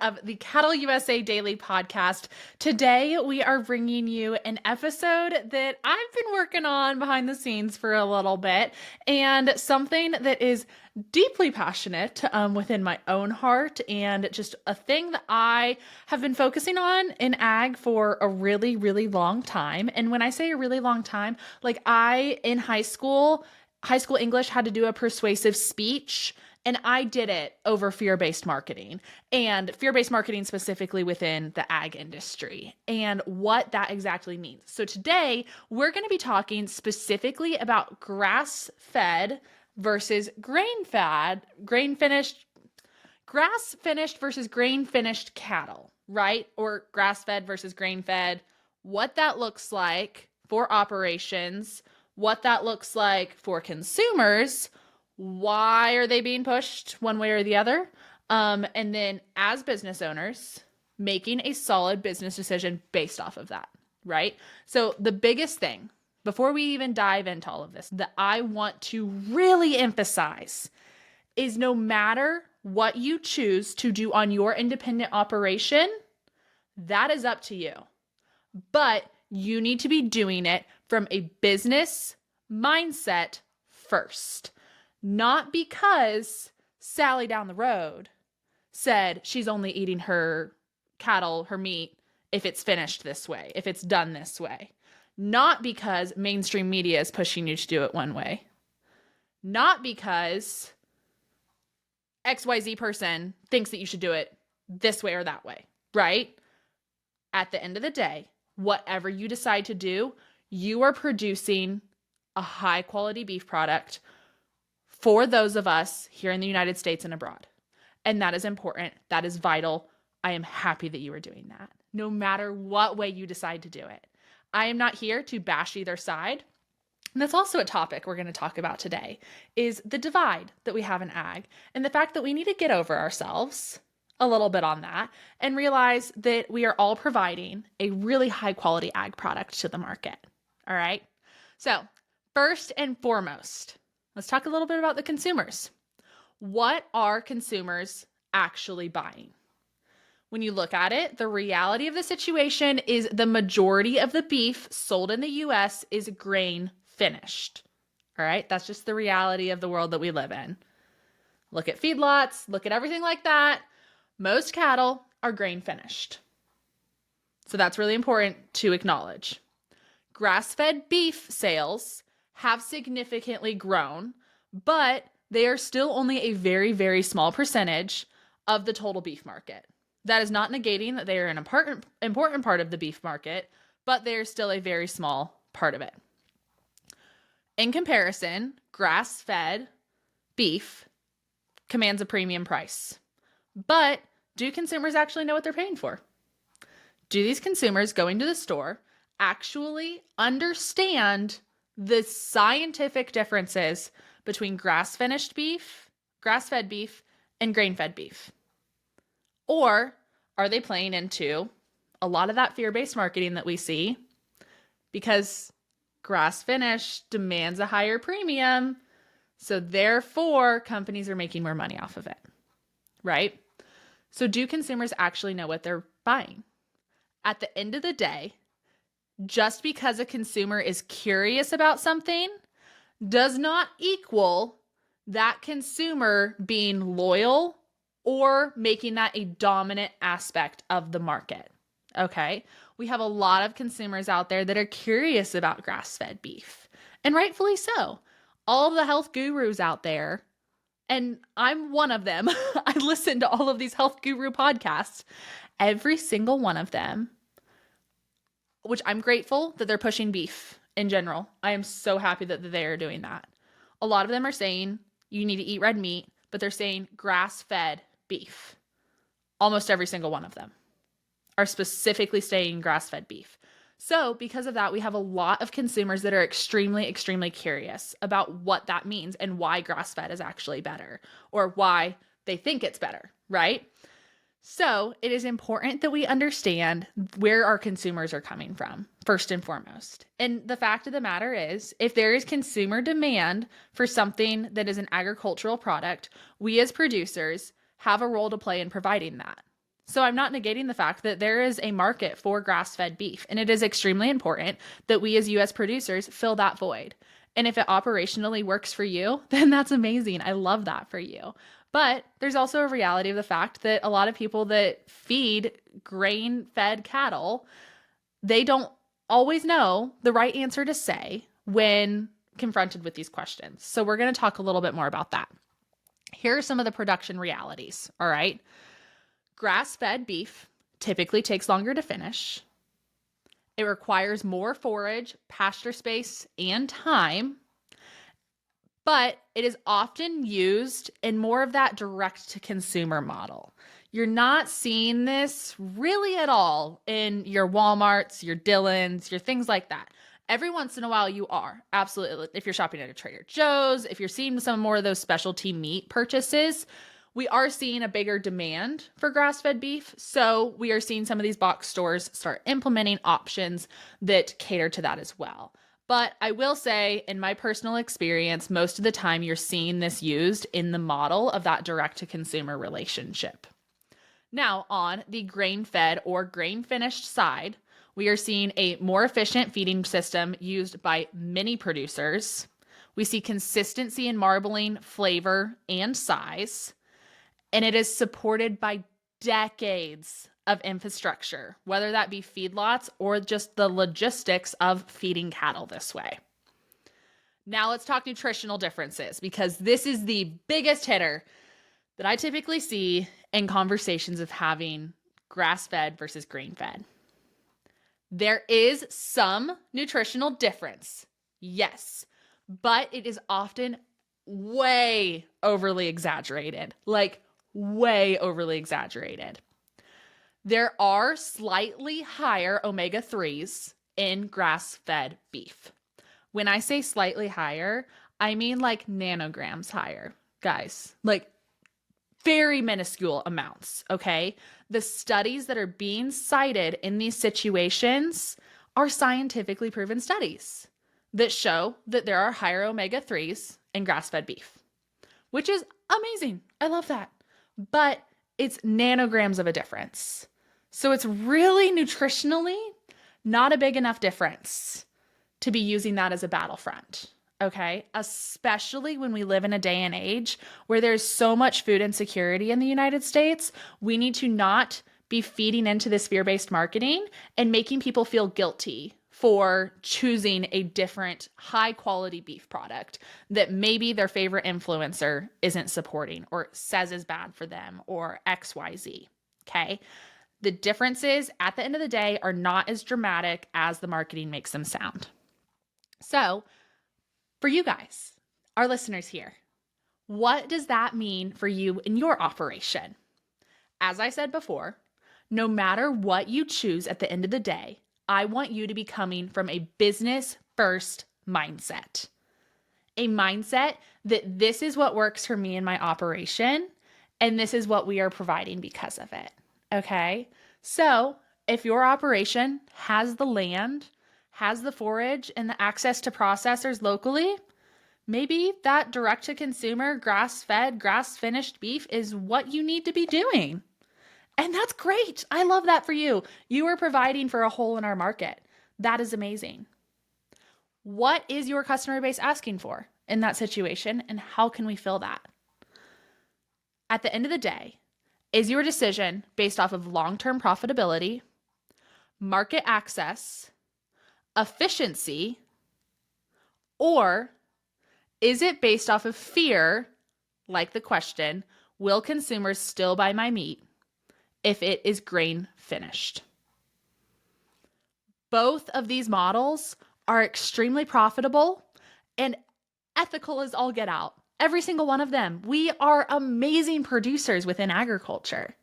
Of the CattleUSA Daily Podcast. Today, we are bringing you an episode that I've been working on behind the scenes for a little bit, and something that is deeply passionate within my own heart, and just a thing that I have been focusing on in ag for a really, really long time. And when I say a really long time, like in high school English had to do a persuasive speech. And I did it over fear-based marketing, and fear-based marketing specifically within the ag industry and what that exactly means. So today we're going to be talking specifically about grass-fed versus grass-finished versus grain-finished cattle, right? Or grass-fed versus grain-fed, what that looks like for operations, what that looks like for consumers. Why are they being pushed one way or the other? And then as business owners, making a solid business decision based off of that, right? So the biggest thing, before we even dive into all of this, that I want to really emphasize is no matter what you choose to do on your independent operation, that is up to you. But you need to be doing it from a business mindset first. Not because Sally down the road said she's only eating her cattle, her meat, if it's finished this way, if it's done this way. Not because mainstream media is pushing you to do it one way. Not because XYZ person thinks that you should do it this way or that way, right? At the end of the day, whatever you decide to do, you are producing a high quality beef product for those of us here in the United States and abroad. And that is important. That is vital. I am happy that you are doing that, no matter what way you decide to do it. I am not here to bash either side. And that's also a topic we're going to talk about today, is the divide that we have in ag and the fact that we need to get over ourselves a little bit on that and realize that we are all providing a really high quality ag product to the market. All right. So first and foremost, let's talk a little bit about the consumers. What are consumers actually buying? When you look at it, the reality of the situation is the majority of the beef sold in the US is grain finished. All right, that's just the reality of the world that we live in. Look at feedlots, look at everything like that. Most cattle are grain finished. So that's really important to acknowledge. Grass-fed beef sales have significantly grown, but they are still only a very, very small percentage of the total beef market. That is not negating that they are an important part of the beef market, but they are still a very small part of it. In comparison, grass-fed beef commands a premium price. But do consumers actually know what they're paying for? Do these consumers going to the store actually understand the scientific differences between grass-fed beef, and grain-fed beef? Or are they playing into a lot of that fear-based marketing that we see because grass-finished demands a higher premium, so therefore companies are making more money off of it, right? So do consumers actually know what they're buying? At the end of the day, just because a consumer is curious about something does not equal that consumer being loyal or making that a dominant aspect of the market. Okay? We have a lot of consumers out there that are curious about grass-fed beef, and rightfully so. All of the health gurus out there, and I'm one of them. I listen to all of these health guru podcasts. Every single one of them, which I'm grateful that they're pushing beef in general. I am so happy that they are doing that. A lot of them are saying you need to eat red meat, but they're saying grass-fed beef. Almost every single one of them are specifically saying grass-fed beef. So because of that, we have a lot of consumers that are extremely, extremely curious about what that means and why grass-fed is actually better, or why they think it's better, right? So it is important that we understand where our consumers are coming from, first and foremost. And the fact of the matter is, if there is consumer demand for something that is an agricultural product, we as producers have a role to play in providing that. So I'm not negating the fact that there is a market for grass-fed beef, and it is extremely important that we as US producers fill that void. And if it operationally works for you, then that's amazing. I love that for you. But there's also a reality of the fact that a lot of people that feed grain-fed cattle, they don't always know the right answer to say when confronted with these questions. So we're going to talk a little bit more about that. Here are some of the production realities, all right? Grass-fed beef typically takes longer to finish. It requires more forage, pasture space, and time, but it is often used in more of that direct-to-consumer model. You're not seeing this really at all in your Walmarts, your Dillons, your things like that. Every once in a while you are, absolutely. If you're shopping at a Trader Joe's, if you're seeing some more of those specialty meat purchases, we are seeing a bigger demand for grass-fed beef. So we are seeing some of these box stores start implementing options that cater to that as well. But I will say, in my personal experience, most of the time you're seeing this used in the model of that direct-to-consumer relationship. Now, on the grain-fed or grain-finished side, we are seeing a more efficient feeding system used by many producers. We see consistency in marbling, flavor, and size. And it is supported by decades of infrastructure, whether that be feedlots or just the logistics of feeding cattle this way. Now let's talk nutritional differences, because this is the biggest hitter that I typically see in conversations of having grass-fed versus grain-fed. There is some nutritional difference, yes, but it is often way overly exaggerated, like way overly exaggerated. There are slightly higher omega-3s in grass-fed beef. When I say slightly higher, I mean like nanograms higher, guys, like very minuscule amounts, okay? The studies that are being cited in these situations are scientifically proven studies that show that there are higher omega-3s in grass-fed beef, which is amazing. I love that. But it's nanograms of a difference. So it's really nutritionally not a big enough difference to be using that as a battlefront, okay? Especially when we live in a day and age where there's so much food insecurity in the United States. We need to not be feeding into this fear-based marketing and making people feel guilty for choosing a different high-quality beef product that maybe their favorite influencer isn't supporting or says is bad for them or XYZ, okay? The differences at the end of the day are not as dramatic as the marketing makes them sound. So, for you guys, our listeners here, what does that mean for you in your operation? As I said before, no matter what you choose at the end of the day, I want you to be coming from a business-first mindset. A mindset that this is what works for me in my operation, and this is what we are providing because of it, okay? So if your operation has the land, has the forage, and the access to processors locally, maybe that direct-to-consumer, grass-fed, grass-finished beef is what you need to be doing. And that's great. I love that for you. You are providing for a hole in our market. That is amazing. What is your customer base asking for in that situation, and how can we fill that? At the end of the day, is your decision based off of long-term profitability, market access, efficiency, or is it based off of fear, like the question, will consumers still buy my meat if it is grain finished? Both of these models are extremely profitable and ethical as all get out. Every single one of them. We are amazing producers within agriculture,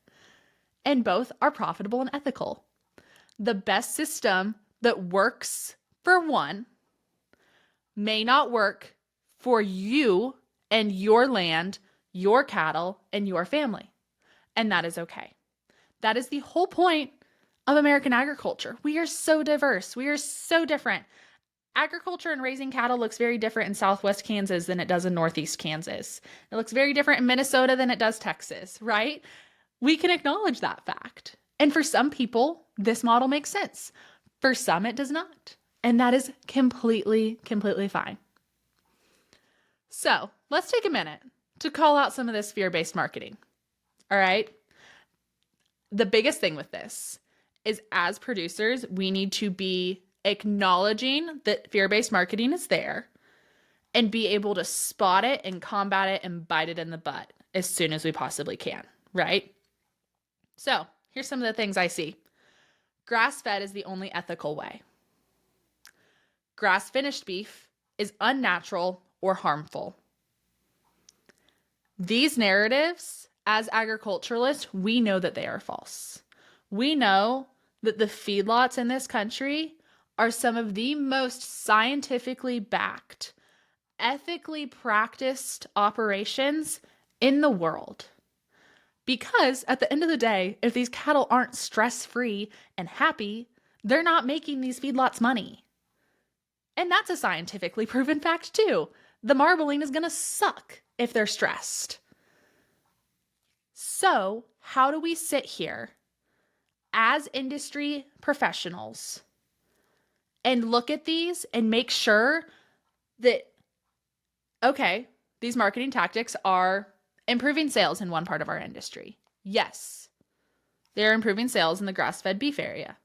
and both are profitable and ethical. The best system that works for one may not work for you and your land, your cattle, and your family. And that is okay. That is the whole point of American agriculture. We are so diverse. We are so different. Agriculture and raising cattle looks very different in Southwest Kansas than it does in Northeast Kansas. It looks very different in Minnesota than it does Texas, right? We can acknowledge that fact. And for some people, this model makes sense. For some, it does not. And that is completely fine. So let's take a minute to call out some of this fear-based marketing. All right. The biggest thing with this is, as producers, we need to be acknowledging that fear-based marketing is there and be able to spot it and combat it and bite it in the butt as soon as we possibly can, right? So here's some of the things I see. Grass-fed is the only ethical way. Grass-finished beef is unnatural or harmful. These narratives, as agriculturalists, we know that they are false. We know that the feedlots in this country are some of the most scientifically backed, ethically practiced operations in the world. Because at the end of the day, if these cattle aren't stress-free and happy, they're not making these feedlots money. And that's a scientifically proven fact too. The marbling is going to suck if they're stressed. So, how do we sit here as industry professionals and look at these and make sure that, okay, these marketing tactics are improving sales in one part of our industry? Yes, they're improving sales in the grass-fed beef area,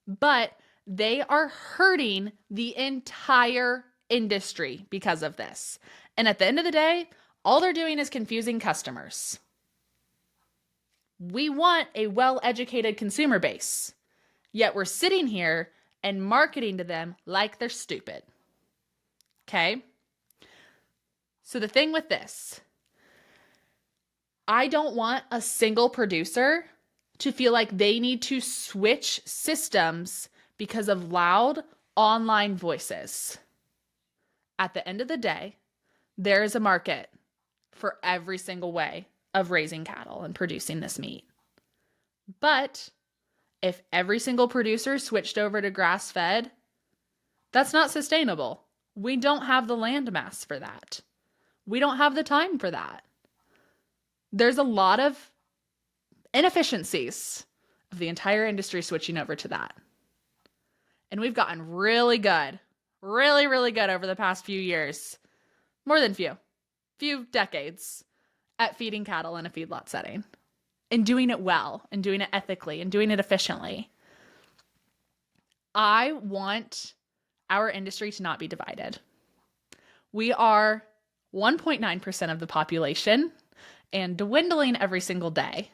but they are hurting the entire industry because of this. And at the end of the day, all they're doing is confusing customers. We want a well-educated consumer base, yet we're sitting here and marketing to them like they're stupid. Okay? So the thing with this, I don't want a single producer to feel like they need to switch systems because of loud online voices. At the end of the day, there is a market for every single way of raising cattle and producing this meat. But if every single producer switched over to grass-fed, that's not sustainable. We don't have the land mass for that. We don't have the time for that. There's a lot of inefficiencies of the entire industry switching over to that. And we've gotten really good, really good over the past few years, more than few decades, at feeding cattle in a feedlot setting and doing it well and doing it ethically and doing it efficiently. I want our industry to not be divided. We are 1.9% of the population and dwindling every single day.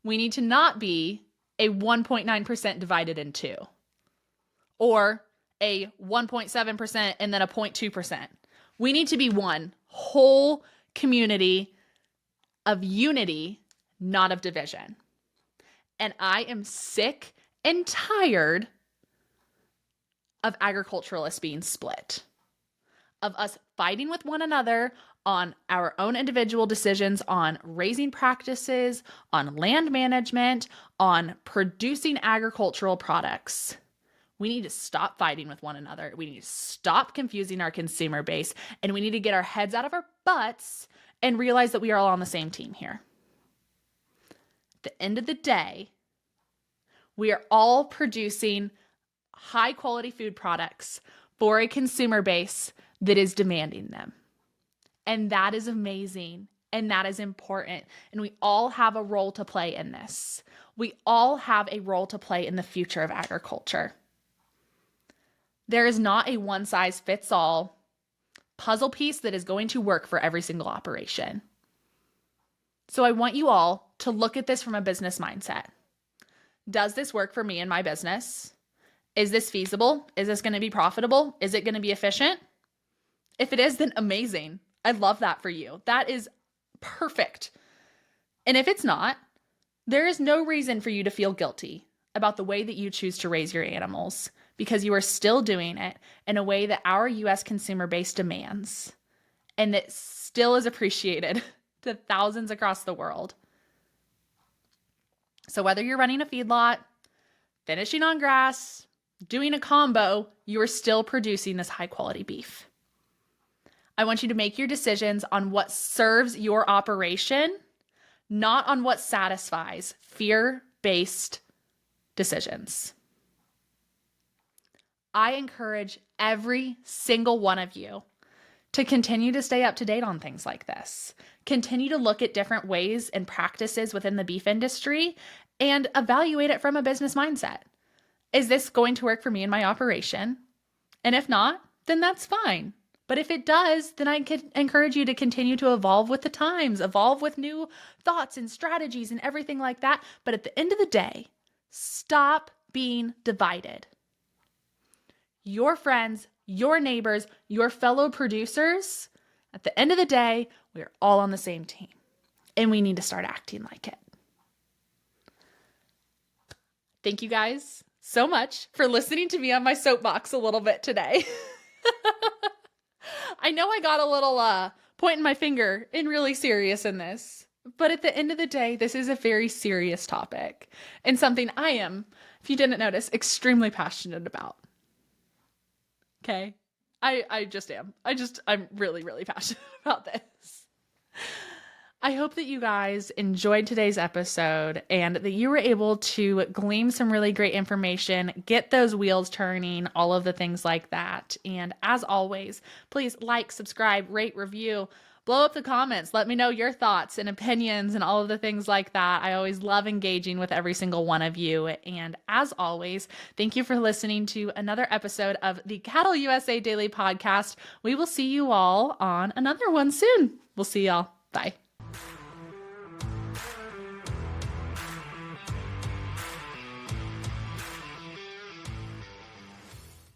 We need to not be a 1.9% divided in two, or a 1.7% and then a 0.2%. We need to be one whole community of unity, not of division. And I am sick and tired of agriculturalists being split, of us fighting with one another on our own individual decisions on raising practices, on land management, on producing agricultural products. We need to stop fighting with one another. We need to stop confusing our consumer base, and we need to get our heads out of our butts and realize that we are all on the same team here. At the end of the day, we are all producing high quality food products for a consumer base that is demanding them. And that is amazing. And that is important. And we all have a role to play in this. We all have a role to play in the future of agriculture. There is not a one-size-fits-all puzzle piece that is going to work for every single operation. So I want you all to look at this from a business mindset. Does this work for me and my business? Is this feasible? Is this going to be profitable? Is it going to be efficient? If it is, then amazing. I love that for you. That is perfect. And if it's not, there is no reason for you to feel guilty about the way that you choose to raise your animals, because you are still doing it in a way that our U.S. consumer base demands and that still is appreciated to thousands across the world. So whether you're running a feedlot, finishing on grass, doing a combo, you are still producing this high quality beef. I want you to make your decisions on what serves your operation, not on what satisfies fear-based decisions. I encourage every single one of you to continue to stay up to date on things like this. Continue to look at different ways and practices within the beef industry and evaluate it from a business mindset. Is this going to work for me in my operation? And if not, then that's fine. But if it does, then I can encourage you to continue to evolve with the times, evolve with new thoughts and strategies and everything like that. But at the end of the day, stop being divided. Your friends, your neighbors, your fellow producers, at the end of the day, we're all on the same team. And we need to start acting like it. Thank you guys so much for listening to me on my soapbox a little bit today. I know I got a little pointing my finger and really serious in this, but at the end of the day, this is a very serious topic and something I am, if you didn't notice, extremely passionate about. Okay? I just am. I'm really, really passionate about this. I hope that you guys enjoyed today's episode and that you were able to glean some really great information, get those wheels turning, all of the things like that. And as always, please like, subscribe, rate, review, blow up the comments. Let me know your thoughts and opinions and all of the things like that. I always love engaging with every single one of you. And as always, thank you for listening to another episode of the CattleUSA Daily Podcast. We will see you all on another one soon. We'll see y'all. Bye.